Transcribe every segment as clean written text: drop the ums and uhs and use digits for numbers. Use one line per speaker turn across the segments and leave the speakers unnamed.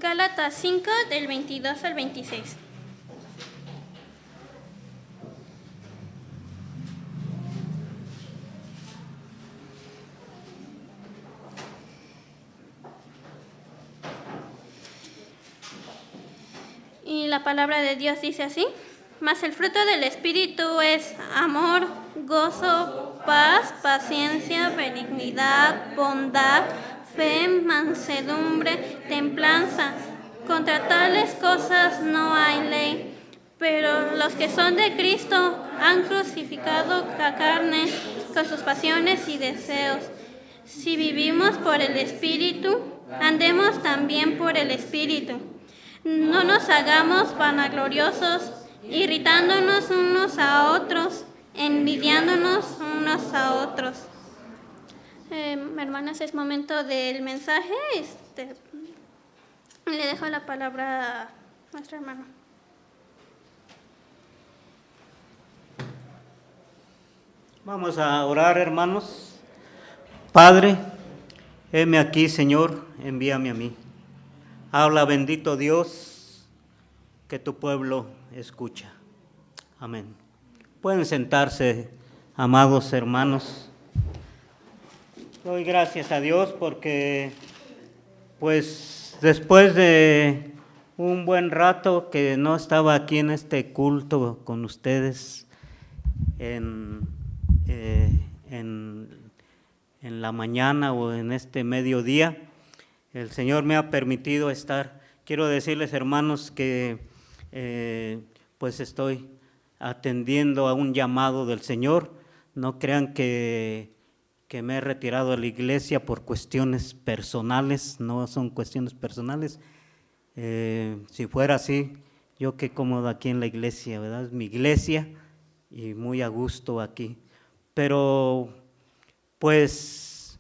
Gálatas 5, del 22 al 26. Y la palabra de Dios dice así: mas el fruto del Espíritu es amor, gozo, paz, paciencia, benignidad, bondad, fe, mansedumbre, templanza. Contra tales cosas no hay ley. Pero los que son de Cristo han crucificado la carne con sus pasiones y deseos. Si vivimos por el Espíritu, andemos también por el Espíritu. No nos hagamos vanagloriosos, irritándonos unos a otros, envidiándonos unos a otros. Hermanas, es momento del mensaje. Le dejo la palabra a nuestro hermano.
Vamos a orar, hermanos. Padre, heme aquí, Señor, envíame a mí. Habla, bendito Dios, que tu pueblo escucha. Amén. Pueden sentarse, amados hermanos. Doy gracias a Dios porque, pues, después de un buen rato que no estaba aquí en este culto con ustedes en la mañana o en este mediodía, el Señor me ha permitido estar. Quiero decirles, hermanos, que pues estoy atendiendo a un llamado del Señor. No crean que me he retirado de la iglesia por cuestiones personales, no son cuestiones personales. Si fuera así, yo qué cómodo aquí en la iglesia, ¿verdad? Es mi iglesia y muy a gusto aquí. Pero pues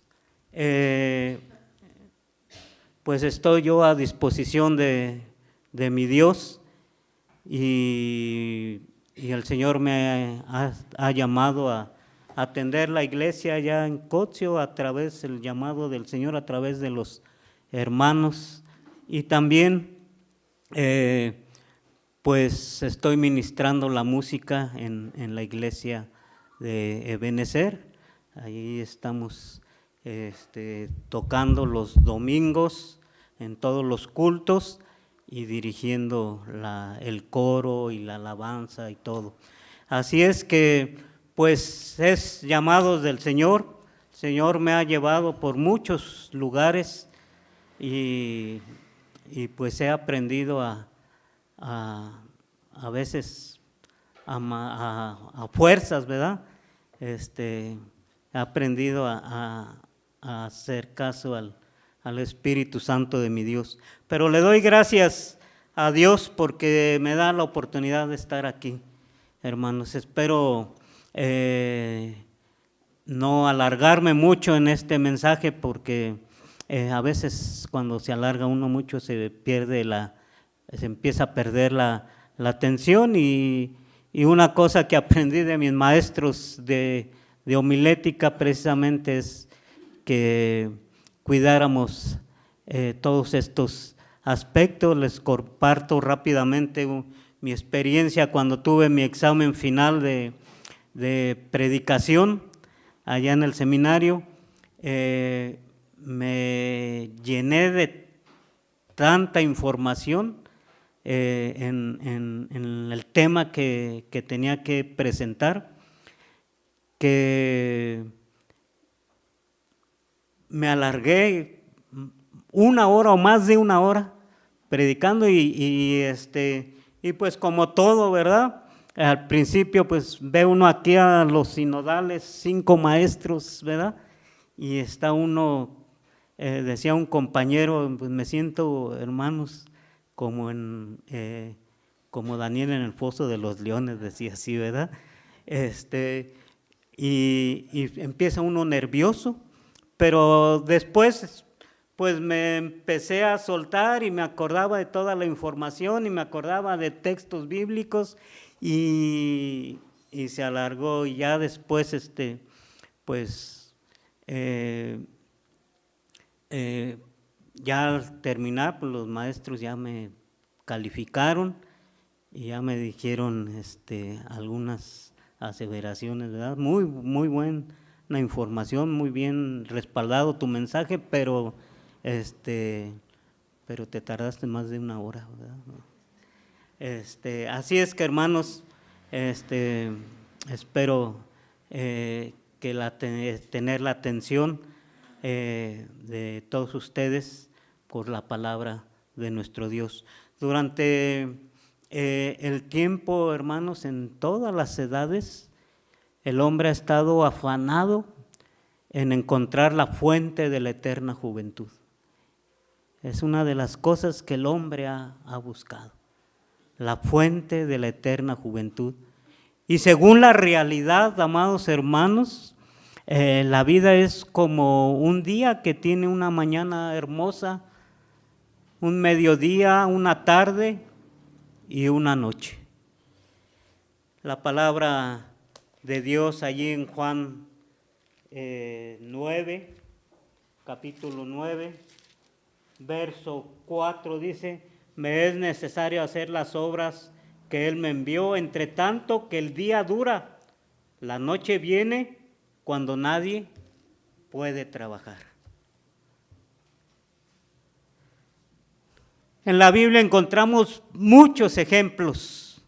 estoy yo a disposición de mi Dios y el Señor me ha llamado a atender la iglesia allá en Cotzio a través del llamado del Señor, a través de los hermanos, y también pues estoy ministrando la música en la iglesia de Ebenezer. Ahí estamos tocando los domingos en todos los cultos y dirigiendo el coro y la alabanza y todo. Así es que pues es llamados del Señor. El Señor me ha llevado por muchos lugares y pues he aprendido a veces a fuerzas, ¿verdad? He aprendido a hacer caso al Espíritu Santo de mi Dios. Pero le doy gracias a Dios porque me da la oportunidad de estar aquí, hermanos. Espero no alargarme mucho en este mensaje porque a veces cuando se alarga uno mucho se empieza a perder la atención, y una cosa que aprendí de mis maestros de homilética precisamente es que cuidáramos todos estos aspectos. Les comparto rápidamente mi experiencia cuando tuve mi examen final de predicación allá en el seminario. Me llené de tanta información en el tema que tenía que presentar, que me alargué 1 hora o más de 1 hora predicando y pues como todo, ¿verdad? Al principio pues ve uno aquí a los sinodales, 5 maestros, ¿verdad? Y está uno, decía un compañero, pues me siento, hermanos, como Daniel en el foso de los leones, decía así, ¿verdad? Y empieza uno nervioso, pero después pues me empecé a soltar y me acordaba de toda la información y me acordaba de textos bíblicos y se alargó, y ya después ya al terminar, pues los maestros ya me calificaron y ya me dijeron algunas aseveraciones, ¿verdad? Muy buena información, muy bien respaldado tu mensaje, pero te tardaste más de 1 hora, ¿verdad? Así es que, hermanos, espero tener la atención de todos ustedes por la palabra de nuestro Dios. Durante el tiempo, hermanos, en todas las edades, el hombre ha estado afanado en encontrar la fuente de la eterna juventud. Es una de las cosas que el hombre ha buscado, la fuente de la eterna juventud. Y según la realidad, amados hermanos, la vida es como un día que tiene una mañana hermosa, un mediodía, una tarde y una noche. La palabra de Dios allí en Juan 9, capítulo 9, verso 4 dice: me es necesario hacer las obras que Él me envió, entre tanto que el día dura, la noche viene cuando nadie puede trabajar. En la Biblia encontramos muchos ejemplos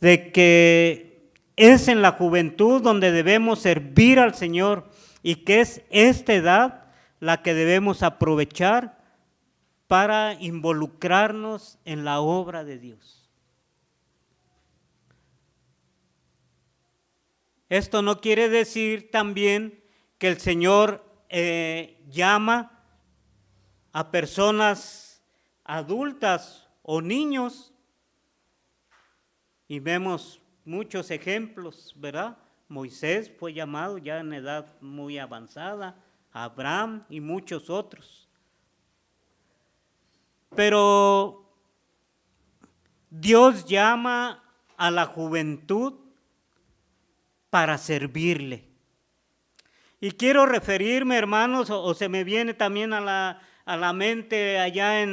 de que es en la juventud donde debemos servir al Señor y que es esta edad la que debemos aprovechar para involucrarnos en la obra de Dios. Esto no quiere decir también que el Señor llama a personas adultas o niños, y vemos muchos ejemplos, ¿verdad? Moisés fue llamado ya en edad muy avanzada, Abraham y muchos otros. Pero Dios llama a la juventud para servirle. Y quiero referirme, hermanos, o se me viene también a la mente allá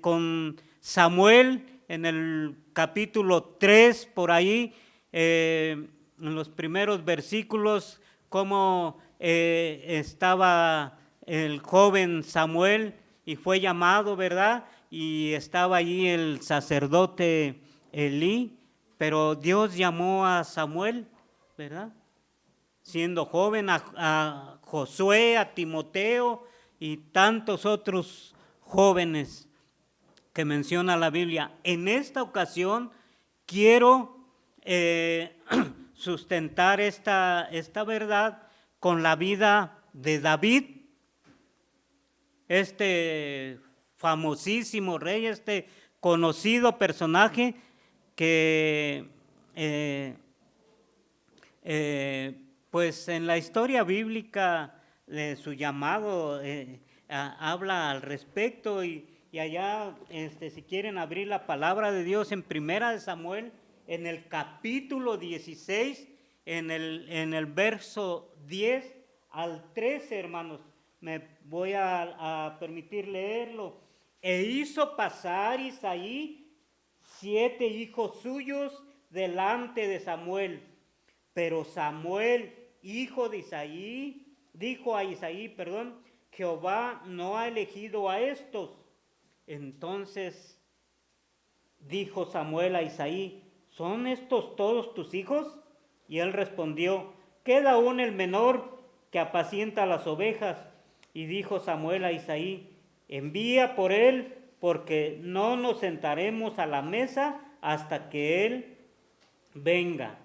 con Samuel, en el capítulo 3, por ahí, en los primeros versículos, cómo estaba el joven Samuel y fue llamado, ¿verdad? Y estaba allí el sacerdote Elí, pero Dios llamó a Samuel, ¿verdad? Siendo joven, a Josué, a Timoteo y tantos otros jóvenes que menciona la Biblia. En esta ocasión quiero sustentar esta verdad con la vida de David, este famosísimo rey, este conocido personaje que pues en la historia bíblica de su llamado habla al respecto y allá si quieren abrir la palabra de Dios en Primera de Samuel, en el capítulo 16, en el verso 10 al 13, hermanos, me voy a permitir leerlo. E hizo pasar Isaí 7 hijos suyos delante de Samuel. Pero Samuel, hijo de Isaí, dijo a Isaí, Jehová no ha elegido a estos. Entonces dijo Samuel a Isaí, ¿son estos todos tus hijos? Y él respondió, queda aún el menor que apacienta las ovejas. Y dijo Samuel a Isaí, envía por él, porque no nos sentaremos a la mesa hasta que él venga.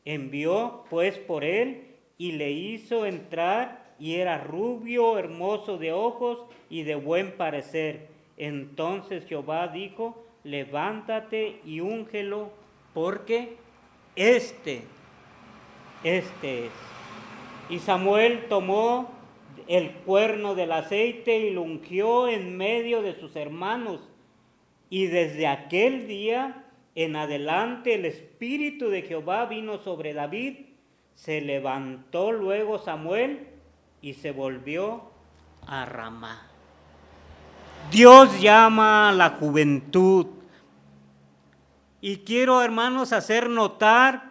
Envió pues por él y le hizo entrar, y era rubio, hermoso de ojos y de buen parecer. Entonces Jehová dijo, levántate y úngelo, porque este es. Y Samuel tomó el cuerno del aceite y lo ungió en medio de sus hermanos. Y desde aquel día en adelante el Espíritu de Jehová vino sobre David. Se levantó luego Samuel y se volvió a Ramá. Dios llama a la juventud. Y quiero, hermanos, hacer notar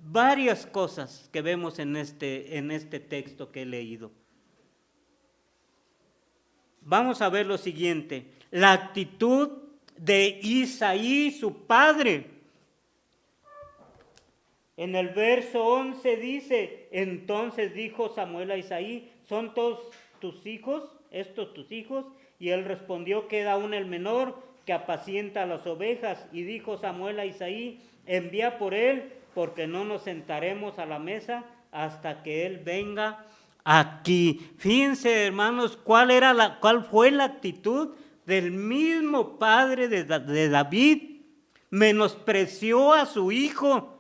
varias cosas que vemos en este texto que he leído. Vamos a ver lo siguiente: la actitud de Isaí, su padre. En el verso 11 dice: entonces dijo Samuel a Isaí, ¿son todos tus hijos, estos tus hijos? Y él respondió, queda aún el menor, que apacienta las ovejas. Y dijo Samuel a Isaí, envía por él, porque no nos sentaremos a la mesa hasta que él venga aquí. Fíjense, hermanos, cuál fue la actitud del mismo padre de David. Menospreció a su hijo,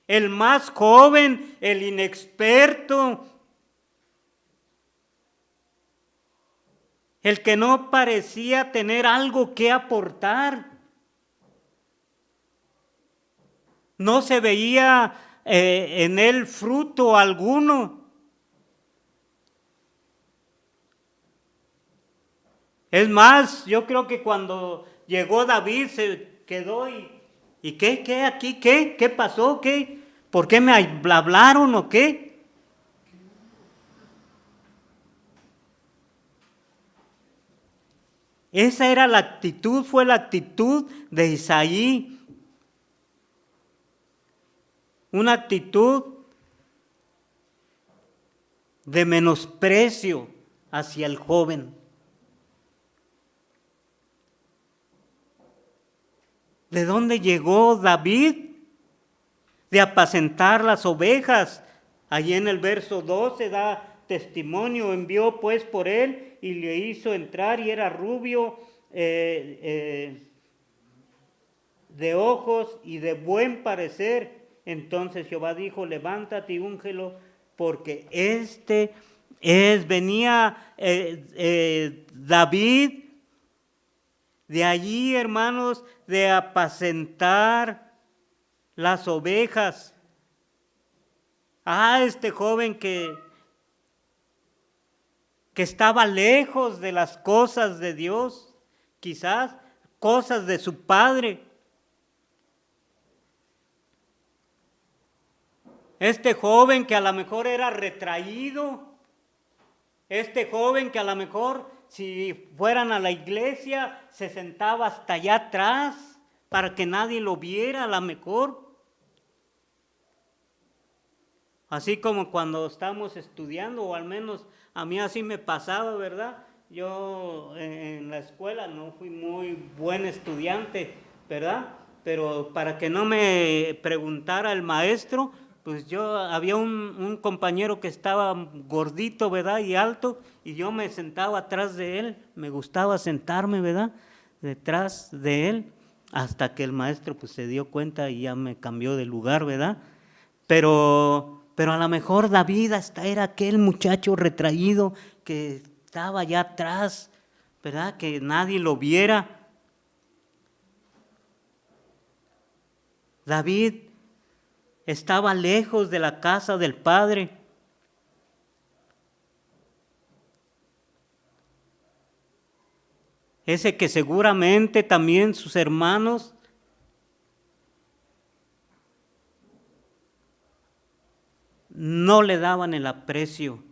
el más joven, el inexperto, el que no parecía tener algo que aportar. No se veía en él fruto alguno. Es más, yo creo que cuando llegó David se quedó ¿y qué aquí? ¿Qué pasó? ¿Qué? ¿Por qué me hablaron o qué? Esa era la actitud, fue la actitud de Isaí. Una actitud de menosprecio hacia el joven. ¿De dónde llegó David? De apacentar las ovejas. Allí en el verso 12 da testimonio, envió pues por él y le hizo entrar, y era rubio, de ojos y de buen parecer. Entonces Jehová dijo, levántate y úngelo, porque venía David de allí, hermanos, de apacentar las ovejas. Este joven que estaba lejos de las cosas de Dios, quizás cosas de su padre. Este joven que a lo mejor era retraído, este joven que a lo mejor si fueran a la iglesia se sentaba hasta allá atrás para que nadie lo viera a lo mejor. Así como cuando estamos estudiando, o al menos a mí así me pasaba, ¿verdad? Yo en la escuela no fui muy buen estudiante, ¿verdad? Pero para que no me preguntara el maestro, pues había un compañero que estaba gordito, ¿verdad? Y alto, y yo me sentaba atrás de él, me gustaba sentarme, ¿verdad? Detrás de él, hasta que el maestro pues se dio cuenta y ya me cambió de lugar, ¿verdad? Pero a lo mejor David hasta era aquel muchacho retraído que estaba allá atrás, ¿verdad? Que nadie lo viera. David estaba lejos de la casa del Padre. Ese que seguramente también sus hermanos no le daban el aprecio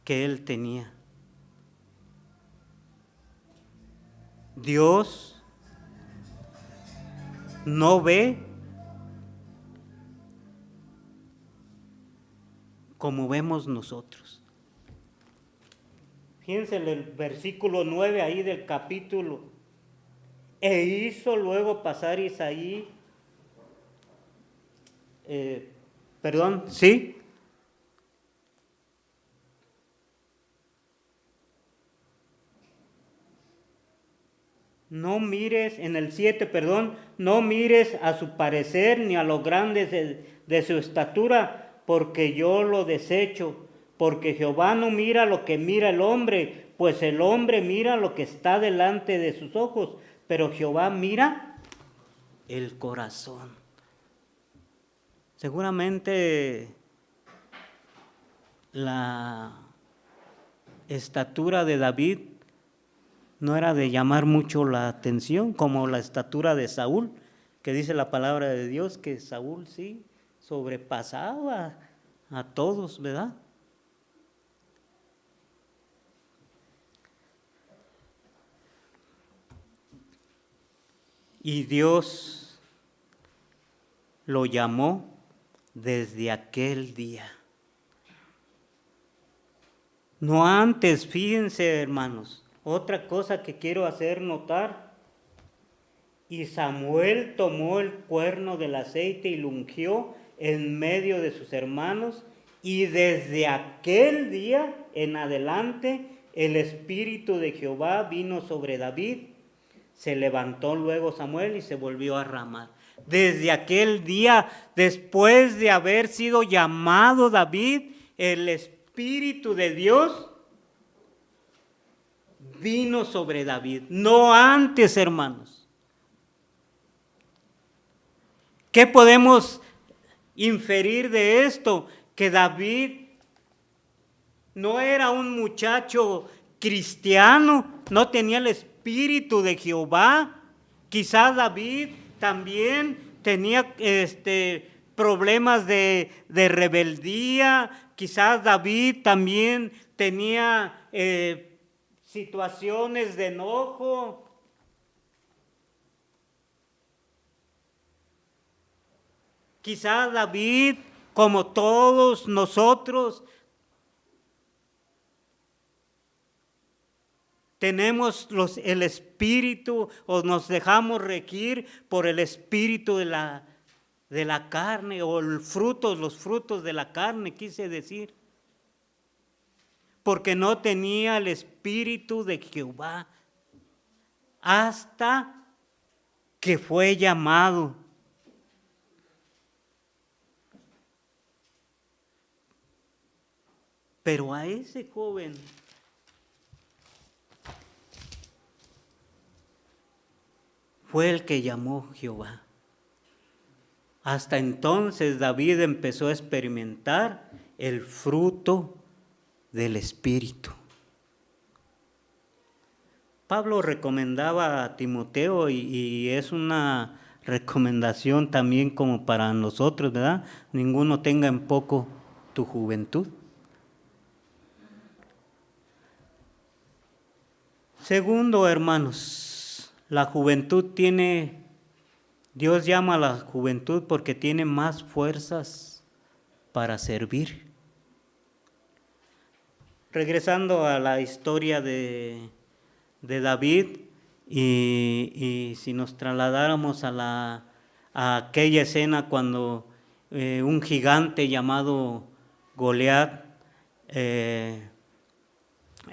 que él tenía. Dios no ve como vemos nosotros. Fíjense en el versículo 9 ahí del capítulo. E hizo luego pasar Isaí, ¿sí? No mires, en el 7, no mires a su parecer ni a los grandes de su estatura, porque yo lo desecho. Porque Jehová no mira lo que mira el hombre, pues el hombre mira lo que está delante de sus ojos, pero Jehová mira el corazón. Seguramente la estatura de David no era de llamar mucho la atención, como la estatura de Saúl, que dice la palabra de Dios que Saúl sí sobrepasaba a todos, ¿verdad? Y Dios lo llamó desde aquel día. No antes, fíjense hermanos, otra cosa que quiero hacer notar. Y Samuel tomó el cuerno del aceite y lo ungió en medio de sus hermanos, y desde aquel día en adelante el Espíritu de Jehová vino sobre David. Se levantó luego Samuel y se volvió a Ramá. Desde aquel día, después de haber sido llamado David, el Espíritu de Dios vino sobre David. No antes, hermanos. ¿Qué podemos inferir de esto? Que David no era un muchacho cristiano, no tenía el Espíritu de Jehová. Quizás David también tenía problemas de rebeldía. Quizás David también tenía situaciones de enojo. Quizás David, como todos nosotros, tenemos el espíritu o nos dejamos regir por el espíritu de la carne o los frutos de la carne, quise decir. Porque no tenía el Espíritu de Jehová hasta que fue llamado. Pero a ese joven fue el que llamó Jehová. Hasta entonces David empezó a experimentar el fruto del Espíritu. Pablo recomendaba a Timoteo y es una recomendación también como para nosotros, ¿verdad? Ninguno tenga en poco tu juventud. Segundo, hermanos, la juventud Dios llama a la juventud porque tiene más fuerzas para servir. Regresando a la historia de David, y si nos trasladáramos a aquella escena cuando un gigante llamado Goliat,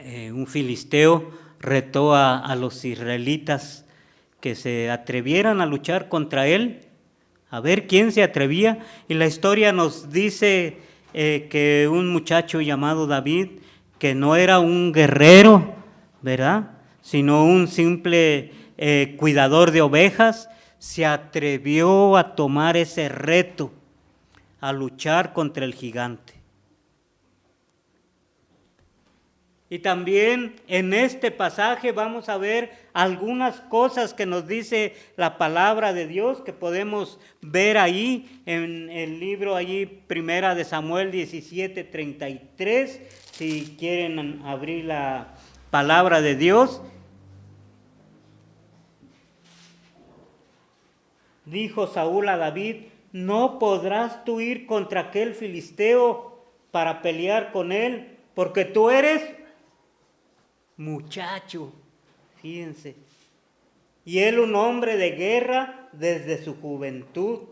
un filisteo, retó a los israelitas que se atrevieran a luchar contra él, a ver quién se atrevía, y la historia nos dice que un muchacho llamado David, que no era un guerrero, ¿verdad?, sino un simple cuidador de ovejas, se atrevió a tomar ese reto, a luchar contra el gigante. Y también en este pasaje vamos a ver algunas cosas que nos dice la palabra de Dios, que podemos ver ahí en el libro allí, Primera de Samuel 17:33, si quieren abrir la palabra de Dios. Dijo Saúl a David: no podrás tú ir contra aquel filisteo para pelear con él, porque tú eres muchacho, fíjense, y él un hombre de guerra desde su juventud.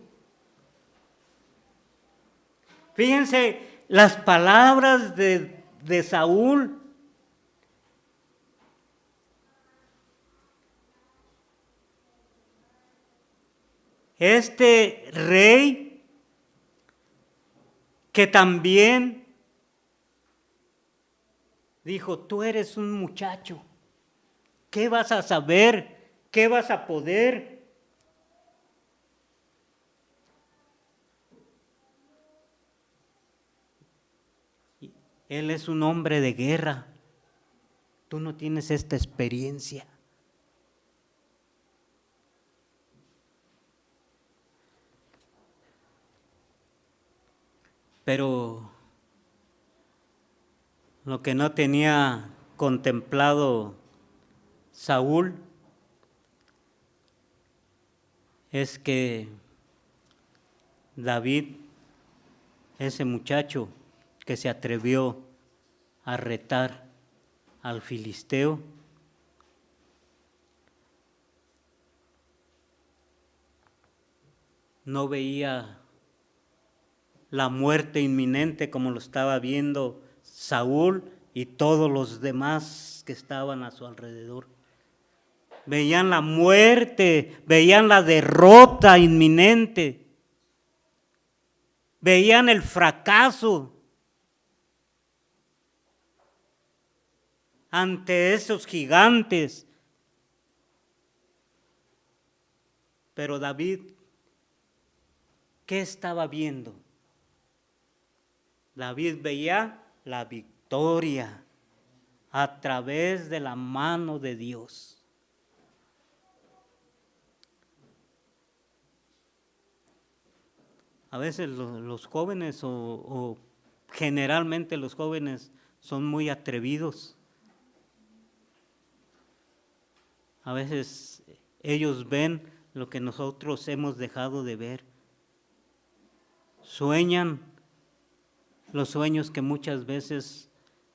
Fíjense las palabras de Saúl. Este rey que también dijo: tú eres un muchacho, ¿qué vas a saber? ¿Qué vas a poder? Él es un hombre de guerra. Tú no tienes esta experiencia. Pero lo que no tenía contemplado Saúl es que David, ese muchacho que se atrevió a retar al filisteo, no veía la muerte inminente como lo estaba viendo Saúl y todos los demás que estaban a su alrededor. Veían la muerte, veían la derrota inminente, veían el fracaso ante esos gigantes. Pero David, ¿qué estaba viendo? David veía la victoria a través de la mano de Dios. A veces los jóvenes o generalmente los jóvenes son muy atrevidos. A veces ellos ven lo que nosotros hemos dejado de ver. Sueñan los sueños que muchas veces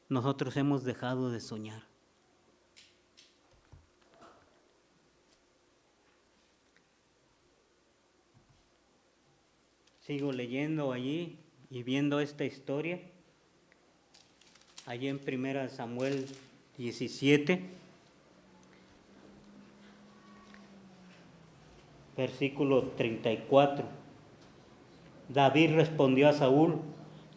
nosotros hemos dejado de soñar. Sigo leyendo allí y viendo esta historia, allí en 1 Samuel 17, versículo 34. David respondió a Saúl: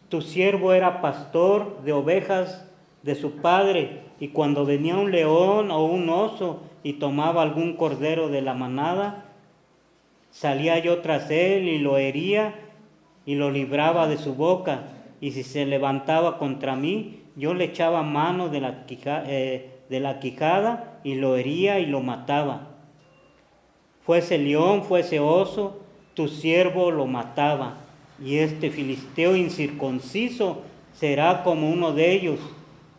tu siervo era pastor de ovejas de su padre, y cuando venía un león o un oso y tomaba algún cordero de la manada, salía yo tras él y lo hería y lo libraba de su boca, y si se levantaba contra mí, yo le echaba mano de la quijada y lo hería y lo mataba. Fuese león, fuese oso, tu siervo lo mataba, y este filisteo incircunciso será como uno de ellos,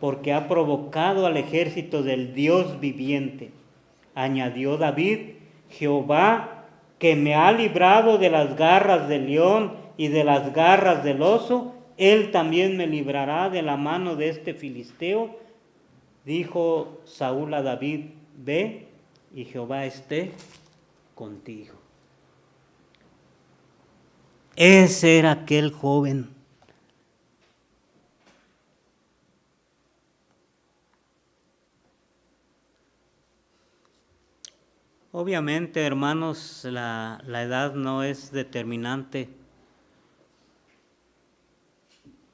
porque ha provocado al ejército del Dios viviente. Añadió David: Jehová, que me ha librado de las garras del león y de las garras del oso, él también me librará de la mano de este filisteo. Dijo Saúl a David: ve, y Jehová esté contigo. Ese era aquel joven. Obviamente, hermanos, la edad no es determinante,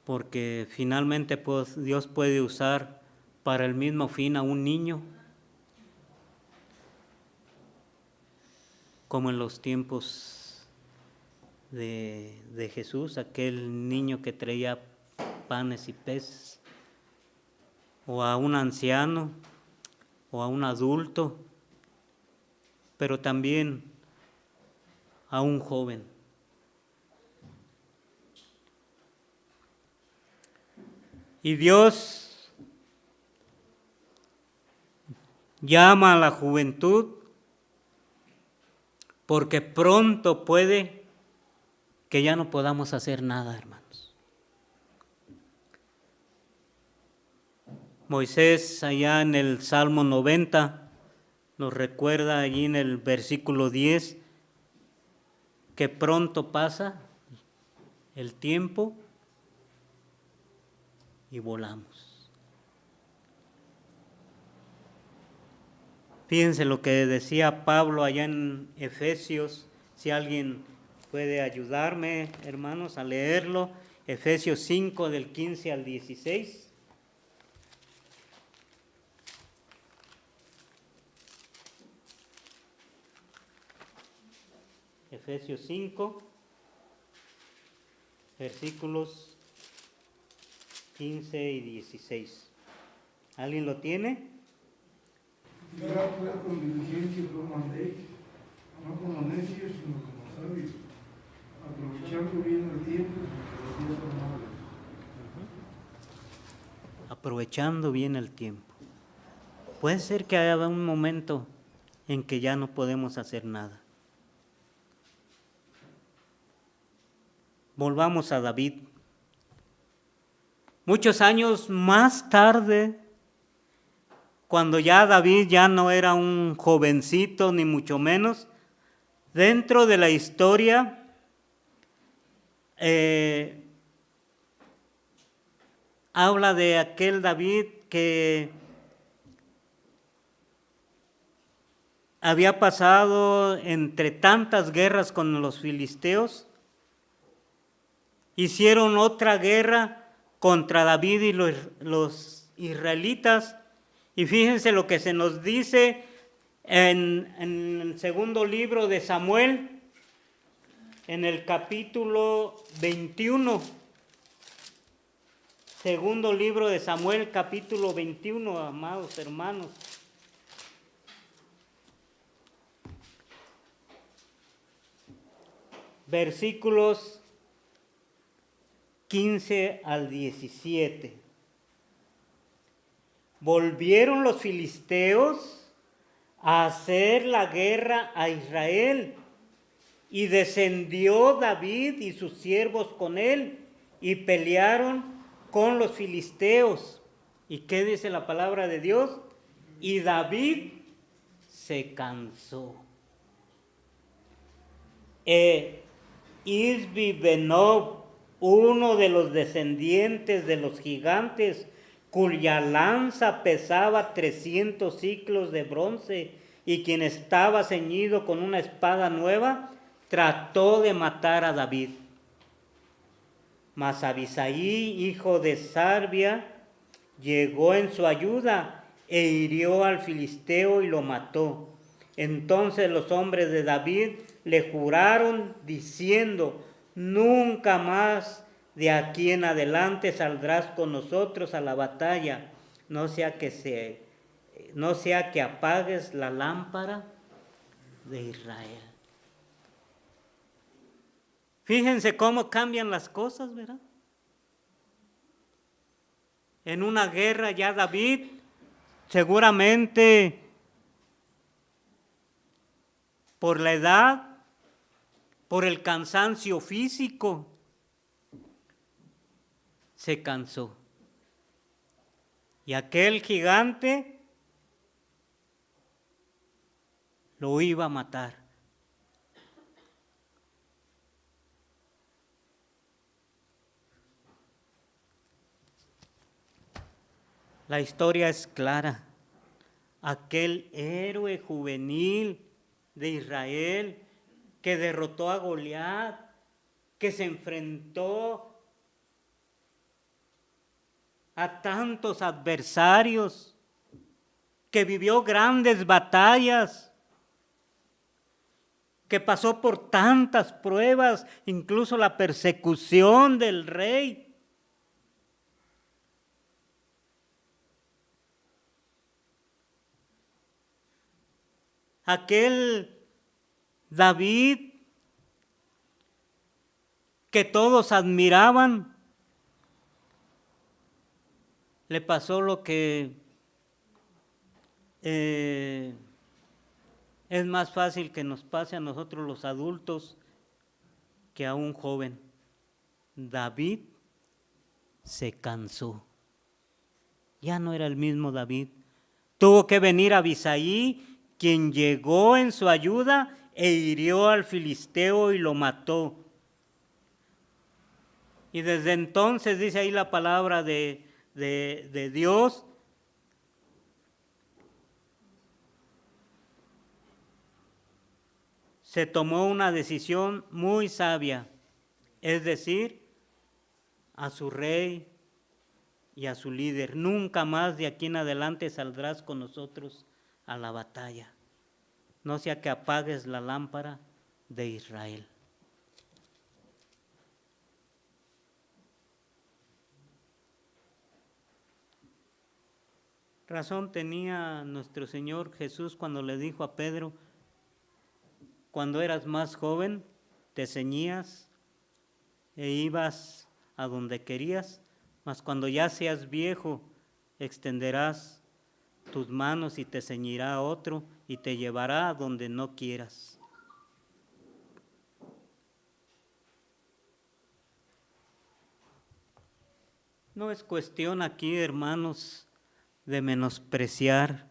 porque finalmente pues, Dios puede usar para el mismo fin a un niño, como en los tiempos de Jesús, aquel niño que traía panes y peces, o a un anciano, o a un adulto, pero también a un joven. Y Dios llama a la juventud porque pronto puede que ya no podamos hacer nada, hermanos. Moisés, allá en el Salmo 90, nos recuerda allí en el versículo 10 que pronto pasa el tiempo y volamos. Fíjense lo que decía Pablo allá en Efesios, si alguien puede ayudarme, hermanos, a leerlo, Efesios 5 del 15 al 16. Efesios 5, versículos 15 y 16. ¿Alguien lo tiene?
Dirá pues con diligencia como andéis, no como necios, sino como sabios, aprovechando bien el tiempo, porque los días son malos.
Aprovechando bien el tiempo. Puede ser que haya un momento en que ya no podemos hacer nada. Volvamos a David. Muchos años más tarde, cuando ya David ya no era un jovencito, ni mucho menos, dentro de la historia habla de aquel David que había pasado entre tantas guerras con los filisteos. Hicieron otra guerra contra David y los israelitas. Y fíjense lo que se nos dice en el segundo libro de Samuel, en el capítulo 21. Segundo libro de Samuel, capítulo 21, amados hermanos. Versículos 15 al 17. Volvieron los filisteos a hacer la guerra a Israel, y descendió David y sus siervos con él, y pelearon con los filisteos. ¿Y qué dice la palabra de Dios? Y David se cansó. Isbi-Benob, uno de los descendientes de los gigantes, cuya lanza pesaba 300 siclos de bronce, y quien estaba ceñido con una espada nueva, trató de matar a David. Mas Abisaí, hijo de Sarbia, llegó en su ayuda e hirió al filisteo y lo mató. Entonces los hombres de David le juraron diciendo: nunca más de aquí en adelante saldrás con nosotros a la batalla, no sea que apagues la lámpara de Israel. Fíjense cómo cambian las cosas, ¿verdad? En una guerra ya David seguramente por la edad, por el cansancio físico, se cansó. Y aquel gigante lo iba a matar. La historia es clara. Aquel héroe juvenil de Israel que derrotó a Goliat, que se enfrentó a tantos adversarios, que vivió grandes batallas, que pasó por tantas pruebas, incluso la persecución del rey. Aquel David que todos admiraban, le pasó lo que es más fácil que nos pase a nosotros los adultos que a un joven. David se cansó. Ya no era el mismo David. Tuvo que venir Abisaí, quien llegó en su ayuda e hirió al filisteo y lo mató. Y desde entonces dice ahí la palabra de Dios, se tomó una decisión muy sabia, es decir, a su rey y a su líder: nunca más de aquí en adelante saldrás con nosotros a la batalla, no sea que apagues la lámpara de Israel. Razón tenía nuestro Señor Jesús cuando le dijo a Pedro: cuando eras más joven, te ceñías e ibas a donde querías, mas cuando ya seas viejo, extenderás tus manos y te ceñirá otro y te llevará a donde no quieras. No es cuestión aquí, hermanos, de menospreciar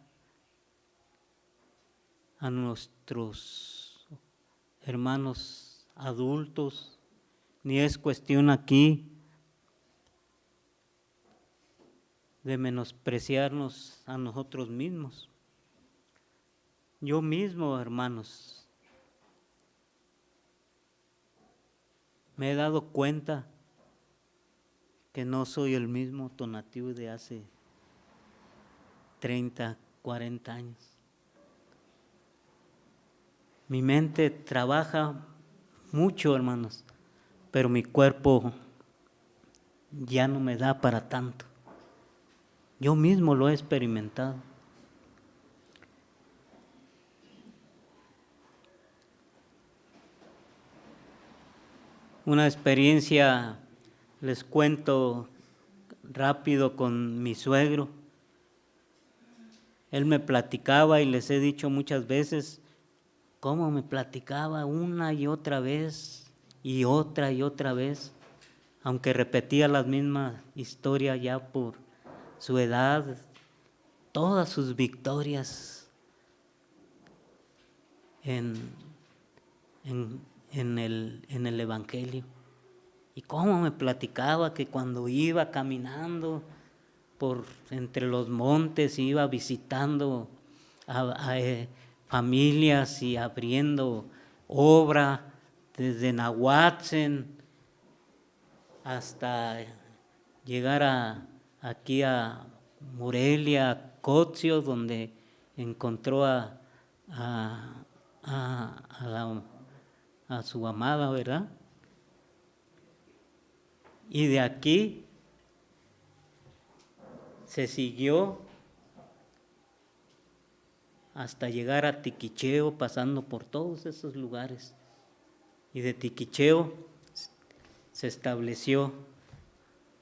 a nuestros hermanos adultos, ni es cuestión aquí de menospreciarnos a nosotros mismos. Yo mismo, hermanos, me he dado cuenta que no soy el mismo Tonatiuh de hace 30, 40 años. Mi mente trabaja mucho, hermanos, pero mi cuerpo ya no me da para tanto. Yo mismo lo he experimentado. Una experiencia, les cuento rápido, con mi suegro. Él me platicaba, y les he dicho muchas veces cómo me platicaba una y otra vez y otra vez, aunque repetía la misma historia ya por su edad, todas sus victorias en el Evangelio. Y cómo me platicaba que cuando iba caminando por entre los montes, iba visitando a familias y abriendo obra desde Nahuatzen hasta llegar aquí a Morelia, Cotio, donde encontró a su amada, ¿verdad? Y de aquí se siguió hasta llegar a Tiquicheo, pasando por todos esos lugares. Y de Tiquicheo se estableció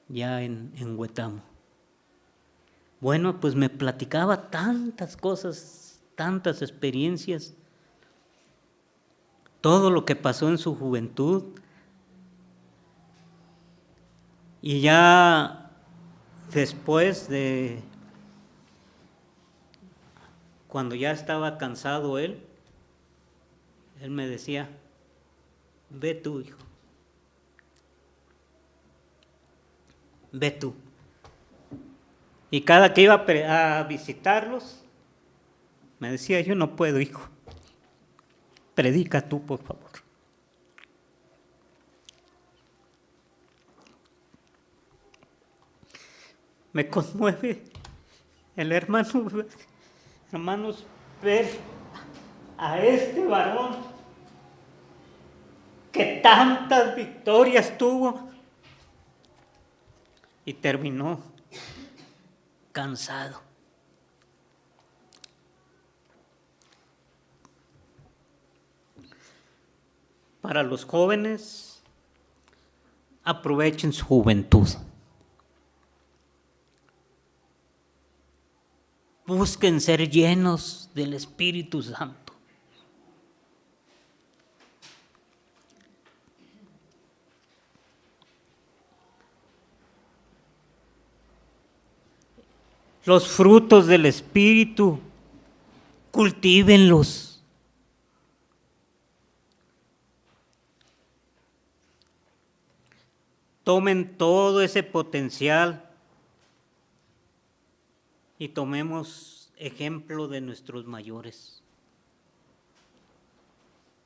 ya en Huetamo. Bueno, pues me platicaba tantas cosas, tantas experiencias, todo lo que pasó en su juventud. Y ya después de, cuando ya estaba cansado él me decía: ve tú, hijo, ve tú. Y cada que iba a visitarlos, me decía: yo no puedo, hijo, predica tú, por favor. Me conmueve hermanos, ver a este varón que tantas victorias tuvo y terminó cansado. Para los jóvenes, aprovechen su juventud. Busquen ser llenos del Espíritu Santo. Los frutos del Espíritu, cultívenlos. Tomen todo ese potencial y tomemos ejemplo de nuestros mayores.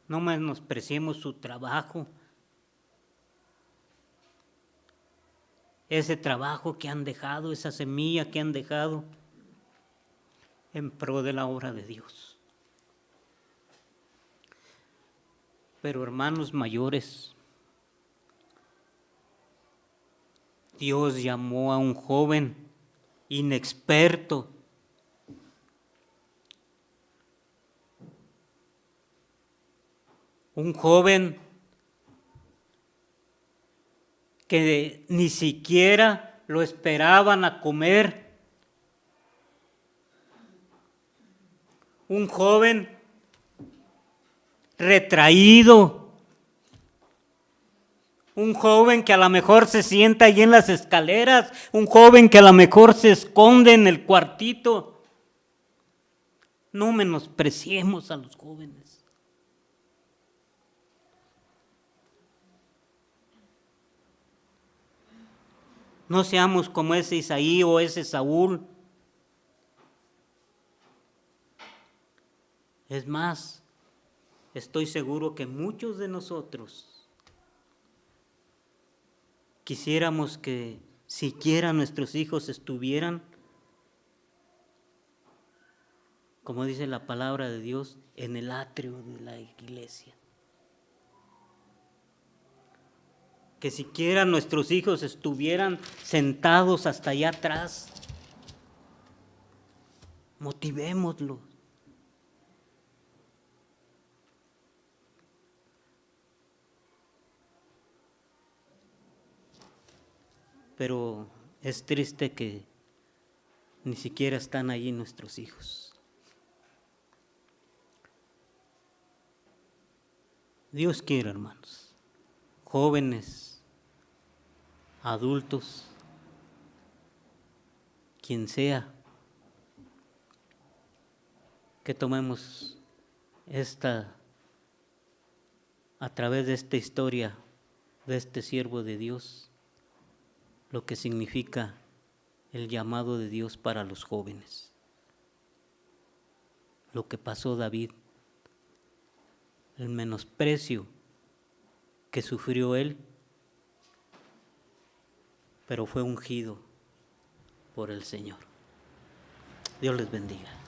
No menospreciemos su trabajo, ese trabajo que han dejado, esa semilla que han dejado en pro de la obra de Dios. Pero hermanos mayores, Dios llamó a un joven inexperto Un joven que ni siquiera lo esperaban a comer. Un joven retraído. Un joven que a lo mejor se sienta ahí en las escaleras. Un joven que a lo mejor se esconde en el cuartito. No menospreciemos a los jóvenes. No seamos como ese Isaí o ese Saúl. Es más, estoy seguro que muchos de nosotros quisiéramos que siquiera nuestros hijos estuvieran, como dice la palabra de Dios, en el atrio de la iglesia. Que siquiera nuestros hijos estuvieran sentados hasta allá atrás. Motivémoslos. Pero es triste que ni siquiera están allí nuestros hijos. Dios quiere, hermanos, jóvenes, adultos, quien sea, que tomemos a través de esta historia de este siervo de Dios, lo que significa el llamado de Dios para los jóvenes. Lo que pasó David, el menosprecio que sufrió él, pero fue ungido por el Señor. Dios les bendiga.